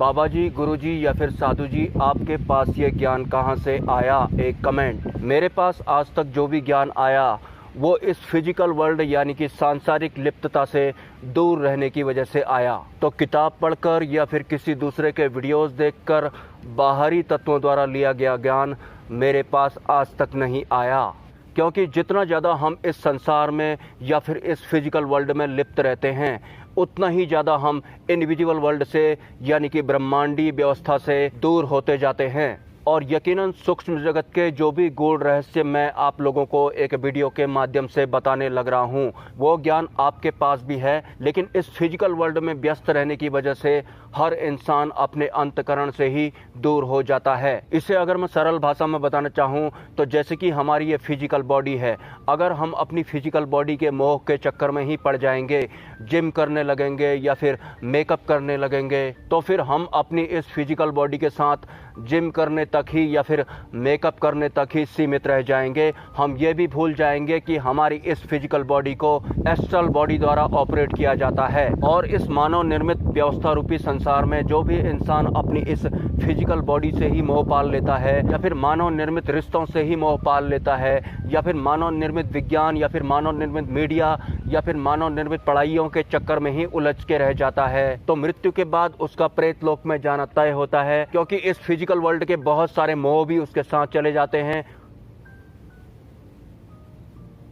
बाबा जी, गुरु जी या फिर साधु जी, आपके पास ये ज्ञान कहाँ से आया? एक कमेंट। मेरे पास आज तक जो भी ज्ञान आया वो इस फिजिकल वर्ल्ड यानी कि सांसारिक लिप्तता से दूर रहने की वजह से आया। तो किताब पढ़कर या फिर किसी दूसरे के वीडियोस देखकर बाहरी तत्वों द्वारा लिया गया ज्ञान मेरे पास आज तक नहीं आया। क्योंकि जितना ज़्यादा हम इस संसार में या फिर इस फिजिकल वर्ल्ड में लिप्त रहते हैं, उतना ही ज़्यादा हम इनविजिबल वर्ल्ड से यानी कि ब्रह्मांडीय व्यवस्था से दूर होते जाते हैं। और यकीनन सूक्ष्म जगत के जो भी गूढ़ रहस्य मैं आप लोगों को एक वीडियो के माध्यम से बताने लग रहा हूँ, वो ज्ञान आपके पास भी है, लेकिन इस फिजिकल वर्ल्ड में व्यस्त रहने की वजह से हर इंसान अपने अंतकरण से ही दूर हो जाता है। इसे अगर मैं सरल भाषा में बताना चाहूँ तो जैसे कि हमारी ये फिजिकल बॉडी है, अगर हम अपनी फिजिकल बॉडी के मोह के चक्कर में ही पड़ जाएंगे, जिम करने लगेंगे या फिर मेकअप करने लगेंगे, तो फिर हम अपनी इस फिजिकल बॉडी के साथ जिम करने तक ही या फिर मेकअप करने तक ही सीमित रह जाएंगे। हम ये भी भूल जाएंगे कि हमारी इस फिजिकल बॉडी को एस्ट्रल बॉडी द्वारा ऑपरेट किया जाता है। और इस मानव निर्मित व्यवस्था रूपी संसार में जो भी इंसान अपनी इस फिजिकल बॉडी से ही मोह पाल लेता है या फिर मानव निर्मित रिश्तों से ही मोह पाल लेता है या फिर मानव निर्मित विज्ञान या फिर मानव निर्मित मीडिया या फिर मानव निर्मित पढ़ाइयों के चक्कर में ही उलझ के रह जाता है, तो मृत्यु के बाद उसका प्रेत लोक में जाना तय होता है। क्योंकि इस फिजिकल वर्ल्ड के बहुत सारे मोह भी उसके साथ चले जाते हैं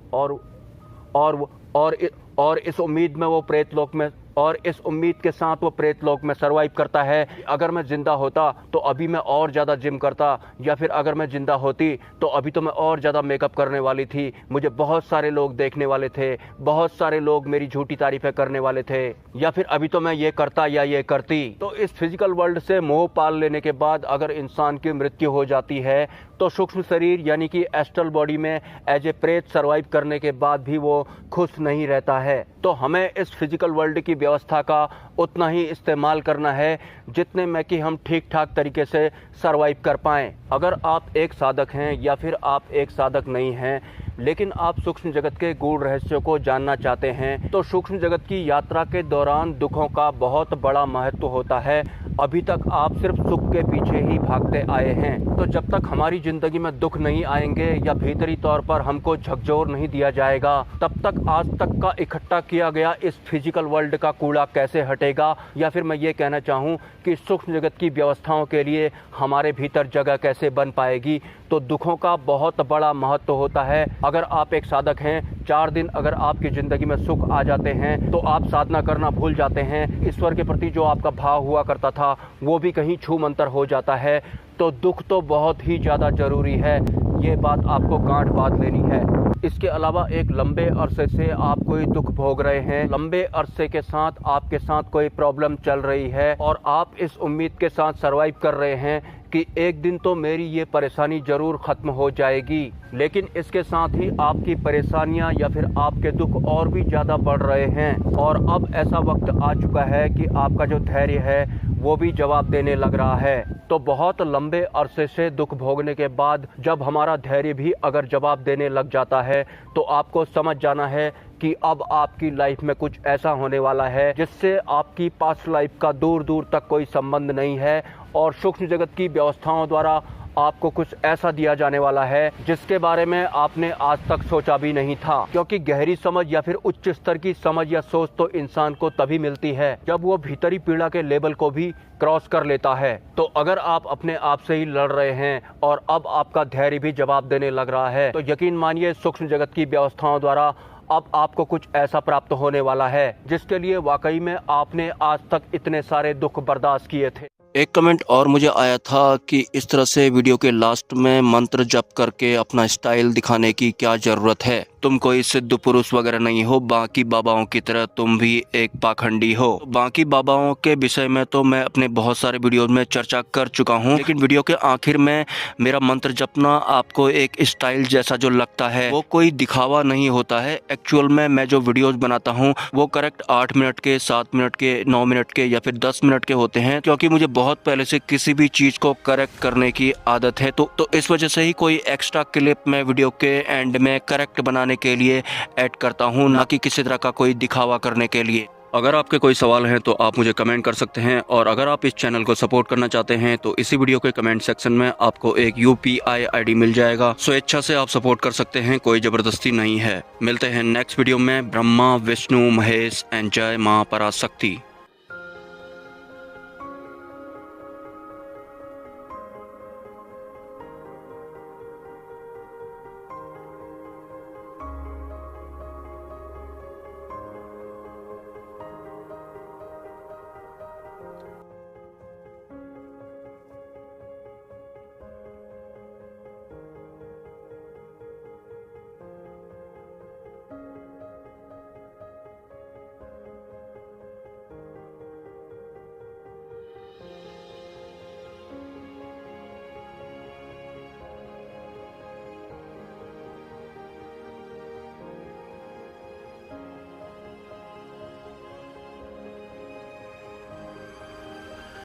और इस उम्मीद में वो प्रेत लोक में और इस उम्मीद के साथ वो प्रेत लोक में सरवाइव करता है। अगर मैं जिंदा होता तो अभी मैं और ज़्यादा जिम करता, या फिर अगर मैं जिंदा होती तो अभी तो मैं और ज़्यादा मेकअप करने वाली थी, मुझे बहुत सारे लोग देखने वाले थे, बहुत सारे लोग मेरी झूठी तारीफें करने वाले थे, या फिर अभी तो मैं ये करता या ये करती। तो इस फिजिकल वर्ल्ड से मोह पाल लेने के बाद अगर इंसान की मृत्यु हो जाती है तो सूक्ष्म शरीर यानी कि एस्ट्रल बॉडी में एज ए प्रेत सरवाइव करने के बाद भी वो खुश नहीं रहता है। तो हमें इस फिजिकल वर्ल्ड की व्यवस्था का उतना ही इस्तेमाल करना है जितने में कि हम ठीक ठाक तरीके से सरवाइव कर पाएँ। अगर आप एक साधक हैं या फिर आप एक साधक नहीं हैं, लेकिन आप सूक्ष्म जगत के गूढ़ रहस्यों को जानना चाहते हैं, तो सूक्ष्म जगत की यात्रा के दौरान दुखों का बहुत बड़ा महत्व होता है। अभी तक आप सिर्फ सुख के पीछे ही भागते आए हैं। तो जब तक हमारी ज़िंदगी में दुख नहीं आएंगे या भीतरी तौर पर हमको झकझोर नहीं दिया जाएगा, तब तक आज तक का इकट्ठा किया गया इस फिजिकल वर्ल्ड का कूड़ा कैसे हटेगा, या फिर मैं ये कहना चाहूँ कि सूक्ष्म जगत की व्यवस्थाओं के लिए हमारे भीतर जगह कैसे बन पाएगी। तो दुखों का बहुत बड़ा महत्व होता है। अगर आप एक साधक हैं, 4 दिन अगर आपकी ज़िंदगी में सुख आ जाते हैं तो आप साधना करना भूल जाते हैं। ईश्वर के प्रति जो आपका भाव हुआ करता था वो भी कहीं छू मंतर हो जाता है। तो दुख तो बहुत ही ज़्यादा ज़रूरी है, ये बात आपको गांठ बांध लेनी है। इसके अलावा एक लंबे अरसे से आप कोई दुख भोग रहे हैं, लंबे अरसे के साथ आपके साथ कोई प्रॉब्लम चल रही है और आप इस उम्मीद के साथ सरवाइव कर रहे हैं कि एक दिन तो मेरी ये परेशानी ज़रूर ख़त्म हो जाएगी, लेकिन इसके साथ ही आपकी परेशानियां या फिर आपके दुख और भी ज़्यादा बढ़ रहे हैं। और अब ऐसा वक्त आ चुका है कि आपका जो धैर्य है वो भी जवाब देने लग रहा है। तो बहुत लंबे अरसे से दुख भोगने के बाद जब हमारा धैर्य भी अगर जवाब देने लग जाता है तो आपको समझ जाना है कि अब आपकी लाइफ में कुछ ऐसा होने वाला है जिससे आपकी पास्ट लाइफ का दूर दूर तक कोई संबंध नहीं है, और सूक्ष्म जगत की व्यवस्थाओं द्वारा आपको कुछ ऐसा दिया जाने वाला है जिसके बारे में आपने आज तक सोचा भी नहीं था। क्योंकि गहरी समझ या फिर उच्च स्तर की समझ या सोच तो इंसान को तभी मिलती है जब वो भीतरी पीड़ा के लेवल को भी क्रॉस कर लेता है। तो अगर आप अपने आप से ही लड़ रहे हैं और अब आपका धैर्य भी जवाब देने लग रहा है, तो यकीन मानिए सूक्ष्म जगत की व्यवस्थाओं द्वारा अब आपको कुछ ऐसा प्राप्त होने वाला है जिसके लिए वाकई में आपने आज तक इतने सारे दुख बर्दाश्त किए थे। एक कमेंट और मुझे आया था कि इस तरह से वीडियो के लास्ट में मंत्र जप करके अपना स्टाइल दिखाने की क्या ज़रूरत है। तुम कोई सिद्ध पुरुष वगैरह नहीं हो, बाकी बाबाओं की तरह तुम भी एक पाखंडी हो। बाकी बाबाओं के विषय में तो मैं अपने बहुत सारे वीडियोज में चर्चा कर चुका हूं, लेकिन वीडियो के आखिर में मेरा मंत्र जपना आपको एक स्टाइल जैसा जो लगता है वो कोई दिखावा नहीं होता है। एक्चुअल में मैं जो वीडियोज बनाता हूँ वो करेक्ट 8 मिनट के, 7 मिनट के, 9 मिनट के या फिर 10 मिनट के होते हैं, क्योंकि मुझे बहुत पहले से किसी भी चीज़ को करेक्ट करने की आदत है। तो इस वजह से ही कोई एक्स्ट्रा क्लिप मैं वीडियो के एंड में करेक्ट बनाने के लिए ऐड करता हूं, ना कि किसी तरह का कोई दिखावा करने के लिए। अगर आपके कोई सवाल हैं तो आप मुझे कमेंट कर सकते हैं, और अगर आप इस चैनल को सपोर्ट करना चाहते हैं तो इसी वीडियो के कमेंट सेक्शन में आपको एक UPI ID मिल जाएगा। स्वेच्छा से आप सपोर्ट कर सकते हैं, कोई जबरदस्ती नहीं है। मिलते हैं नेक्स्ट वीडियो में। ब्रह्मा विष्णु महेश एंड जय मां पराशक्ति।